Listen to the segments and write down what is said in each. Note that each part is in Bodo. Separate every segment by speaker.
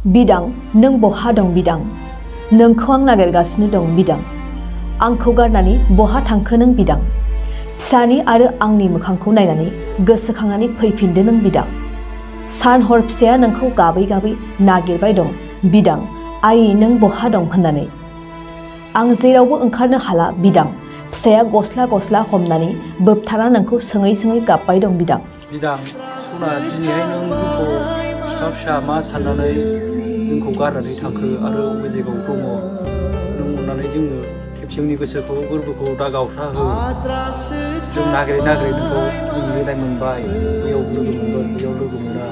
Speaker 1: बिदां नों बहा दं बिदां नोंखौ आं नागिरगासिनो दं बिदां आंखौ गारनानै बहा थांखो नों बिदां फिसानि आरो आंनि मोखांखौ नायनानै गोसोखांनानै फैफिनदो नों बिदां सान हर फिसाया नोंखौ गाबै गाबै नागिरबाय दं बिदां आइ नों बहा दं होननानै आं जेरावबो ओंखारनो हाला बिदां फिसाया गस्ला गस्ला हमनानै बोबथाना नोंखौ सोङै सोङै गाबबाय दं बिदां
Speaker 2: बिदां सना दिनैहाय नों जोंखौ फिसा फिसा मा साननानै जोंखौ गारनानै थांखो आरो बबे जायगायाव दङ नों अननानै जोंनो खेबसेनि गोसोखौ गोरबोखौ दा गावस्रा हो जों नागिरै नागिरै नोंखौ लिंलायनाय मोनबाय बैयाव लोगो मोनगोन बैयाव लोगो मोना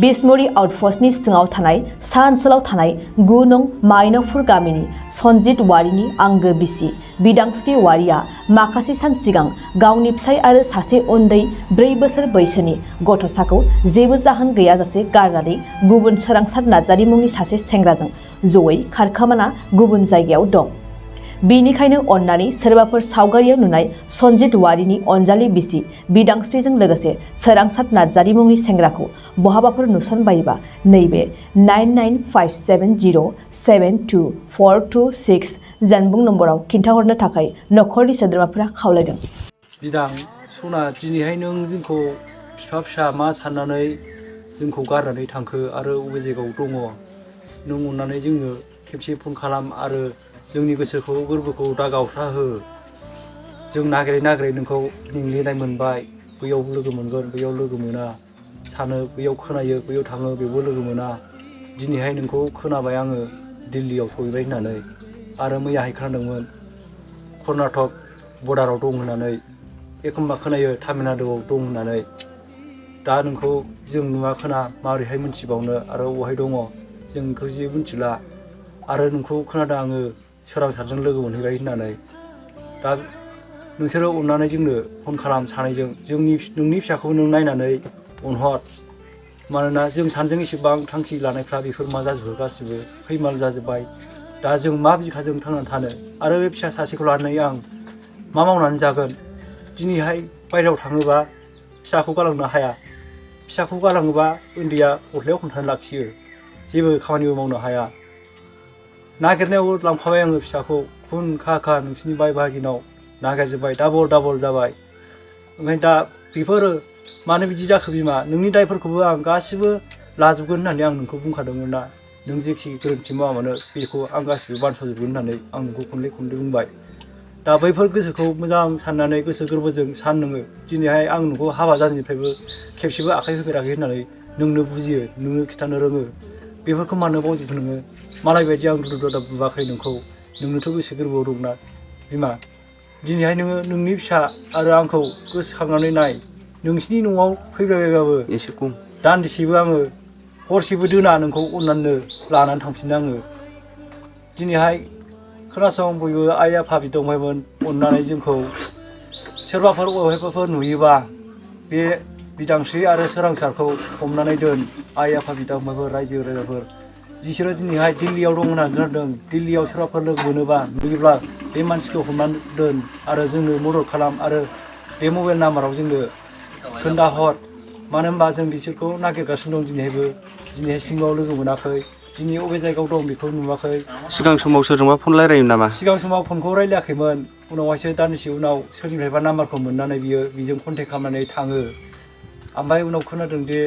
Speaker 1: बिसमुरि आउटपस्टनि सिङाव थानाय सा ओनसोलाव थानाय 9 नं माइनावपुर गामिनि सनजित वारिनि आंगो बिसि बिदांस्रि वारिया माखासे सान सिगां गावनि फिसाय आरो सासे उन्दै 4 बोसोर बैसोनि गथ'साखौ जेबो जाहोन गैयाजासे गारनानै गुबुन सोरांसार नार्जारी मुंनि सासे सेंग्राजों जयै खारखोमाना गुबुन जायगायाव दं। बेनिखायनो अन्नानै सोरबाफोर सावगारियाव नुनाय सनजित वारिनि अनजालि बिसि बिदांस्रिजों लोगोसे सोरांसार नार्जारी मुंनि सेंग्राखौ बहाबाफोर नुसनबायोबा नैबे 9957072426 जानबुं नम्बराव खिन्थाहरनो थाखाय नखरनि सोद्रोमाफोरा खावलायदों।
Speaker 2: बिदां सना दिनैहाय नों जोंखौ फिसा फिसा मा साननानै जोंखौ गारनानै थांखो आरो बबे जायगायाव दङ नों अननानै जोंनो खेबसे फन खालाम आरो जोंनि गोसोखौ गोरबोखौ दा गावस्रा हो जों नागिरै नागिरै नोंखौ लिंलायनाय मोनबाय बैयाव लोगो मोनगोन बैयाव लोगो मोना सानो बैयाव खोनायो बैयाव थाङो बेबो लोगो मोना दिनैहाय नोंखौ खोनाबाय आङो दिल्लीयाव सहैबाय होननानै आरो मैयाहाय खोनादोंमोन कर्नाटक बर्डाराव दं होननानै एखमबा खोनायो तामिलनाडुआव दं होननानै दा नोंखौ जों नुवा खोना माबोरैहाय मिथिबावनो आरो बहाय दङ जों बेखौ जेबो मिथिला आरो नोंखौ खोनादों आङो सोरांसारजों लोगो मोनहैबाय होननानै दा नोंसोरो अननानै जोंनो फन खालाम सानैजों नोंनि फिसाखौ नों नायनानै अनहर मानोना जों सानैजों इसेबां थांखि लानायफ्रा बेफोर मा जाजोबो गासिबो फैमाल जाजोब्बाय दा जों मा बिखाजों थांनानै थानो आरो बे फिसा सासेखौ लानानै आं मा मावनानै जागोन दिनैहाय बायहेरायाव थाङोबा फिसाखौ गालांनो हाया फिसाखौ गालाङोबा उन्दैया गस्लायाव हमथानानै लाखियो जेबो खामानिबो मावनो हाया नागिरनायावबो लांफाबाय आङो फिसाखौ खुन खाखा नोंसिनि बाय बाहागिनाव नागिरजोब्बाय डाबल जाबाय ओंखायनो दा बेफोरो मानो बिदि जाखो बिमा नोंनि दायफोरखौबो आं गासिबो लाजोबगोन होननानै आं नोंखौ बुंखादोंमोन ना नों जेखि गोरोन्थि मावा मानो बेखौ आं गासिबो बानस'जोबगोन होननानै आं नोंखौ खनले बुंबाय दा बैफोर गोसोखौ मोजां साननानै गोसो गोरबोजों सान नोङो दिनैहाय आं नोंखौ हाबा जानायनिफ्रायबो खेबसेबो आखाइ होफेराखै होननानै नोंनो बुजियो नोंनो खिन्थानो रोङो बेफोरखौ मानो बावजोबखो नोङो मालाय बायदि आं दुदा बुवाखै नोंखौ नोंनोथ' गोसो गोरबोआव दंना बिमा दिनैहाय नोङो नोंनि फिसा आरो आंखौ गोसोखांनानै नाय नोंसिनि न'आव फैबायबाबो
Speaker 3: एसे खम
Speaker 2: दान्दिसेबो आङो हरसेबो दोना नोंखौ अननानै लानानै थांफिनो आङो दिनैहाय खोनासं बयबो आइ आफा बिदा फंबायमोन अननानै जोंखौ सोरबाफोर बबेहायबाफोर नुयोबा बे बिदांस्रि आरो सोरांसारखौ हमनानै दोन आइ आफा बिदा फंबायफोर रायजो राजाफोर बिसोरो दिनैहाय दिल्लीयाव दं होननानै खोनादों दिल्लीयाव सोरबाफोर लोगो मोनोबा नुयोब्ला बे मानसिखौ हमनानै दोन आरो जोंनो मदद खालाम आरो बे मबाइल नाम्बाराव जोंनो खोन्थाहर मानो होनबा जों बिसोरखौ नागिरगासिनो दं दिनैहाय सिङाव लोगो मोनाखै दिनै अबे जायगायाव दं बेखौ नुवाखै
Speaker 3: सिगां समाव सोरजोंबा फन रायलायोमोन नामा
Speaker 2: सिगां समाव फनखौ रायलायाखैमोन उनावहायसो दान्दिसे उनाव सोरनिफ्रायबा नाम्बारखौ मोननानै बिजों कन्टेक्ट खालामनानै थाङो ओमफ्राय उनाव खोनादों दि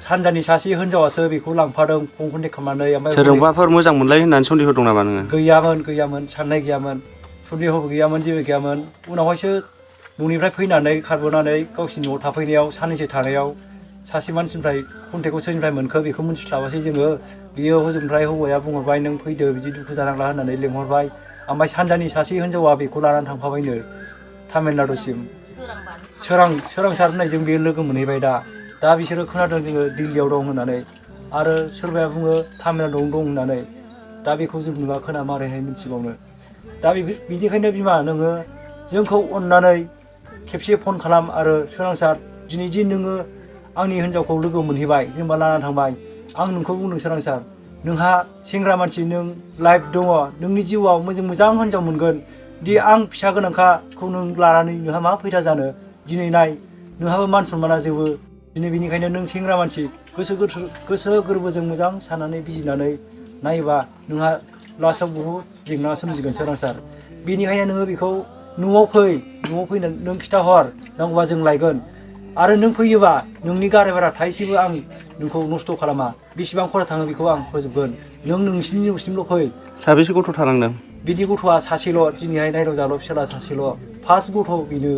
Speaker 2: सानजानि सासे हिनजावासो बेखौ लांफादों फन कन्टेक्ट खालामनानै ओमफ्राय
Speaker 3: सोरजोंबाफोर मोजां मोनलाय होननानै सन्देह दं नामा नोङो
Speaker 2: गैयामोन साननाय गैयामोन सन्देहबो गैयामोन जेबो गैयामोन उनावहायसो न'निफ्राय फैनानै खारबोनानै गावसिनि न'आव थाफैनायाव साननैसो थानायाव सासे मानसिनिफ्राय कन्टेक्टखौ सोरनिफ्राय मोनखो बेखौ मिथिस्लाबासै जोङो बियो हजोंनिफ्राय हौवाया बुंहरबाय नों फैदो बिदि दुखु जानांला होननानै लिंहरबाय ओमफ्राय सानजानि सासे हिनजावा बेखौ लानानै थांफाबायनो तामिलनाडुसिम सोरांसार होननायजों बेयो लोगो मोनहैबाय दा बिसोरो खोनादों जोङो दिल्लीयाव दं होननानै आरो सोरबाया बुङो तामिलनाडुआव दं होननानै दा बेखौ जों नुवा खोना मारैहाय मिथिबावनो दा बिनिखायनो बिमा नोङो जोंखौ अननानै खेबसे फन खालाम आरो सोरांसार दिनै दि नोङो आंनि हिनजावखौ लोगो मोनहैबाय जेनेबा लाना थांबाय आं नोंखौ बुंदों सोरांसार नोंहा सेंग्रा मानसि नों लाइफ दङ नोंनि जिउआव मोजां हिनजाव मोनगोन दि आं फिसा गोनांखाखौ नों लानानै नोंहा मा फैथा जानो दिनै नाय नोंहाबो मान सनमाना जोबो दिनै बेनिखायनो नों सेंग्रा मानसि गोसो गोरबोजों मोजां साननानै बिजिरनानै नायोबा नोंहा लास्टआव बहुद जेंना सोमजिगोन सोरांसार बेनिखायनो नोङो बेखौ न'आव फैनानै नों खिथाहर नांगौबा जों लायगोन आरो नों फैयोबा नोंनि गारि भारा थाइसेबो आं नोंखौ नस्थ' खालामा बेसेबां खरसा थाङो बेखौ आं होजोबगोन नों नोंसिनि न'सिमल' फै
Speaker 3: साबेसे गथ' थालांदों
Speaker 2: बिनि गथ'आ सासेल' दिनैहाय नायदाव जाल' फिसाला सासेल' फार्स्ट गथ' बेनो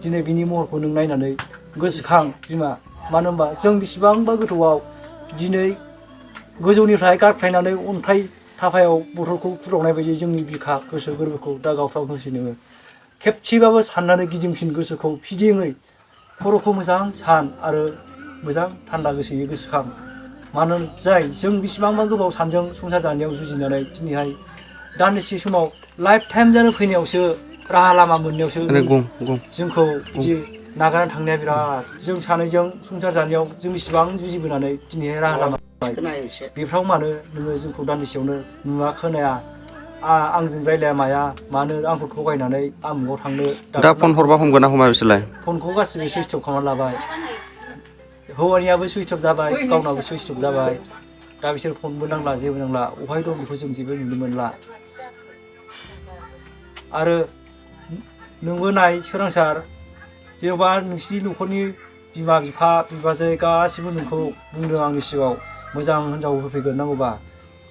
Speaker 2: दिनै बिनि महरखौ नों नायनानै गोसोखां बिमा मानो होनबा जों बेसेबांबा गोथौआव दिनै गोजौनिफ्राय गारख्लायनानै अन्थाइ थाफायाव बथलखौ फुदुंनाय बायदि जोंनि बिखा गोसो गोरबोखौ दा गावफ्राव होसै नोङो खेबसेबाबो साननानै गिदिंफिन गोसोखौ फिदिङै खर'खौ मोजां सान आरो मोजां थान्दा गोसोयै गोसोखां मानो जाय जों बेसेबांबा गोबाव सानजों संसार जानायाव जुजिनानै दिनैहाय दान्दिसे समाव लाइफ टाइम जानो फैनायावसो राहा लामा मोननायावसो जोंखौ बिदि नागारनानै थांनाया बिराद जों सानैजों संसार जानायाव जों बेसेबां जुजिबोनानै दिनैहाय राहा लामा बेफ्राव मानो नोङो जोंखौ दान्दिसेयावनो नुवा खोनाया आंजों रायलाया माया मानो आंखौ थगायनानै आमुगाव थांनो
Speaker 3: दा फन हरबा हमगोन ना हमा बिसोरलाय
Speaker 2: फनखौ गासिबो सुइच अफ खालामना लाबाय हौवानियाबो सुइच अफ जाबाय गावनाबो सुइच अफ जाबाय दा बिसोर फनबो नांला जेबो नांला अहाय दं बेखौ जों जेबो नुनो मोनला आरो नोंबो नाय सोरांसार जेन'बा नोंसिनि न'खरनि बिमा बिफा बिबाजै गासिबो नोंखौ बुंदों आंनि सिगाङाव मोजां हिनजाव होफैगोन नांगौबा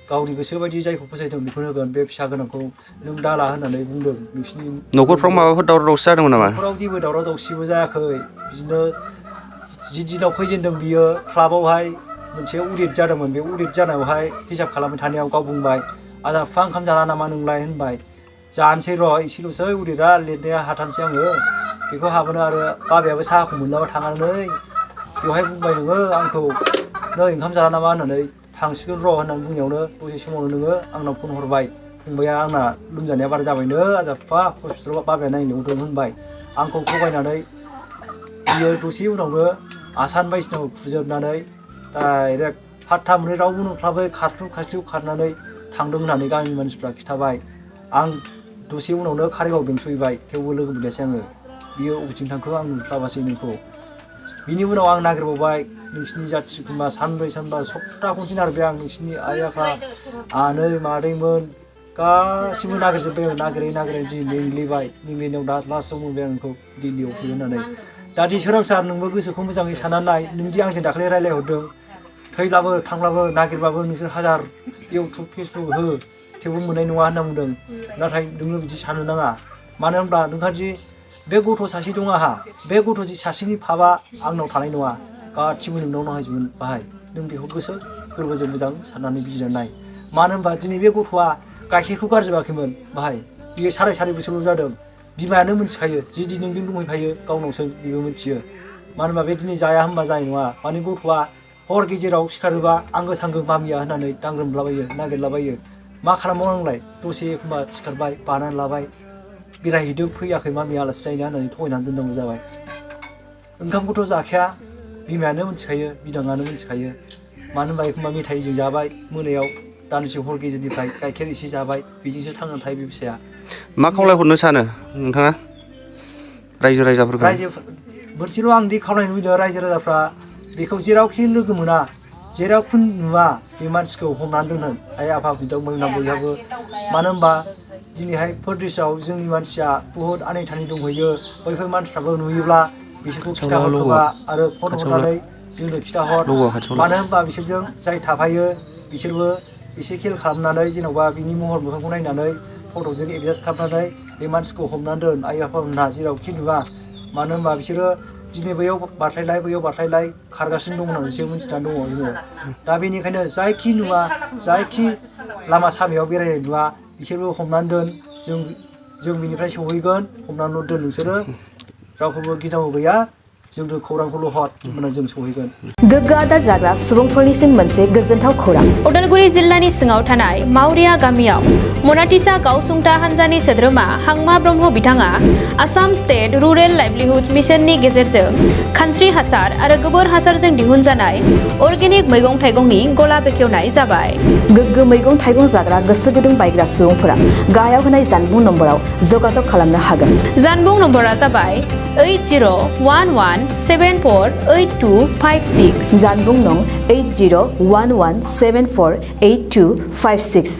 Speaker 2: गावनि गोसो बायदि जायखौ फसायदों बेखौनो होगोन बे फिसा गोनांखौ नों दाला होननानै बुंदों नोंसिनि
Speaker 3: न'खरफ्राव माबाफोर दावराव दावसि जादोंमोन नामा
Speaker 2: न'खराव जेबो दावराव दावसिबो जायाखै बिदिनो जि दिनाव फैजेनदों बियो क्लाबावहाय मोनसे उदित जादोंमोन बे उदित जानायावहाय हिसाब खालामबाय थानायाव गाव बुंबाय आदा बिफा ओंखाम जाला नामा नोंलाय होनबाय जानोसै र' एसेल'सै उदितआ लिरनाया हाथारनोसै आङो बेखौ हाबोनो आरो बाबायाबो साहाखौ मोनलाबा थांनानै बेवहाय बुंबाय नोङो आंखौ नै ओंखाम जाला नामा होननानै थांसिगोन र' होननानै बुंनायावनो दसे समावनो नोङो आंनाव फन हरबाय फंबाया आंना लोमजानाया बारा जाबायनो आजा बिफा हस्पिटालाव बाबाया नायनायाव दं होनबाय आंखौ थगायनानै बियो दसे उनावनो आसान बायदिसिनाखौ फुजोबनानै डाइरेक्ट फात्ता मोनै रावबो नुफ्लाबै खारस्लिउ खारनानै थांदों होननानै गामिनि मानसिफ्रा खिथाबाय आं दसे उनावनो कारिगाव बेंसहैबाय थेवबो लोगो मोनलायासै आङो बियो बबेथिं थांखो आं नुस्लाबासै नोंखौ बिनि उनाव आं नागिरबावबाय नोंसिनि जाथि खुरमा सानब्रै सानबा सप्ता खनसे नागिरबाय आं नोंसिनि आइ आफा आनै मादैमोन गासिबो नागिरजोब्बाय आं नागिरै दिनै मेंग्लिनायाव दा लास्टआव मोनबाय आं नोंखौ दिल्लीयाव फैयो होननानै दा दि सोरांसार नोंबो गोसोखौ मोजाङै साननानै नाय नोंदि आंजों दाख्लै रायलायहरदों थैब्लाबो थांब्लाबो नागिरबाबो नोंसोर हाजार इउटुब फेसबुक हो थेवबो मोननाय नङा होनना बुंदों नाथाय नोङो बिदि साननो नाङा मानो होनब्ला नोंहा जि बे गथ' सासे दं आंहा बे गथ' जि सासेनि फाबा आंनाव थानाय नङा गासिबो नोंनाव नांहैजोबगोन बाहाय नों बेखौ गोसो गोरबोजों मोजां साननानै बिजिरनानै नाय मानो होनबा दिनै बे गथ'आ गाइखेरखौ गारजोबाखैमोन बाहाय बियो साराय बोसोरल' जादों बिमायानो मिथिखायो जि दिन नोंजों दंहैफायो गावनावसो बेबो मिथियो मानो होनबा बे दिनै जाया होनबा जानाय नङा माने गथ'आ हर गेजेराव सिखारोबा आंगो सांगो मामिया होननानै दांग्रोमलाबायो नागिरलाबायो मा खालामबाव आंलाय दसे एखमबा सिखारबाय बानानै लाबाय बेरायहैदों फैयाखै मामिया आलासि जाहैना होननानै थगायनानै दोननांगौ जाबाय ओंखामखौथ' जाखाया बिमायानो मिथिखायो बिदाङानो मिथिखायो मानो होनबा एखमबा मेथाइजों जाबाय मोनायाव दानसे हर गेजेरनिफ्राय गाइखेर एसे जाबाय बेजोंसो थांनानै थायो बे फिसाया
Speaker 3: मा खावलायहरनो सानो नोंथाङा रायजो राजाफोरखौ
Speaker 2: मोनसेल' आं दि खावलायनो लुबैदों रायजो राजाफ्रा बेखौ जेरावखि लोगो मोना जेरावखि नुवा बे मानसिखौ हमनानै दोनोन आइ आफा बिदा फंबायमोना बयहाबो मानो होनबा दिनैहाय परदेसाव जोंनि मानसिया बुहुत आनै थानि दंहैयो बैफोर मानसिफ्राबो नुयोब्ला बिसोरखौ खिथाहरखोबा आरो फन हरनानै जोंनो खिथाहर मानो होनबा बिसोरजों जाय थाफायो बिसोरबो एसे खेल खालामनानै जेन'बा बिनि महर मोखांखौ नायनानै फट'जों एडजास्ट खालामनानै बे मानसिखौ हमनानै दोन आइ आफामोनहा जेरावखि नुवा मानो होनबा बिसोरो दिनै बैयाव बारस्लायलाय खारगासिनो दं होननानैसो मिथिनानै दङ जोङो दा बेनिखायनो जायखि नुवा जायखि लामा सामायाव बेरायनाय नुवा बिसोरबो हमनानै दोन जों बिनिफ्राय सौहैगोन हमनानैल' दोन नोंसोरो रावखौबो गिनांगौ गैया जोंनो खौरांखौल' हर होमबाना जों सहैगोन
Speaker 1: गोग्गो आदार जाग्रा सुबुंफोरनिसिम मोनसे गोजोनथाव खौरां
Speaker 4: उदालगुरि जिल्लानि सिङाव थानाय मावरिया गामियाव मनाटिसा गावसुंथा हान्जानि सोद्रोमा हांमा ब्रह्म बिथाङा आसाम स्टेट रुरेल लाइभलिहुड मिशननि गेजेरजों खानस्रि हासार आरो गोबोर हासारजों दिहुनजानाय अर्गेनिक मैगं थाइगंनि गला बेखेवनाय जाबाय
Speaker 1: गोग्गो मैगं थाइगं जाग्रा गोसो गुदुं बायग्रा सुबुंफोरा गाहायाव होनाय जानबुं नम्बराव जगाजग खालामनो हागोन
Speaker 4: जानबुं नम्बरा जाबाय 8011748256
Speaker 1: जानबुं नं 8011748256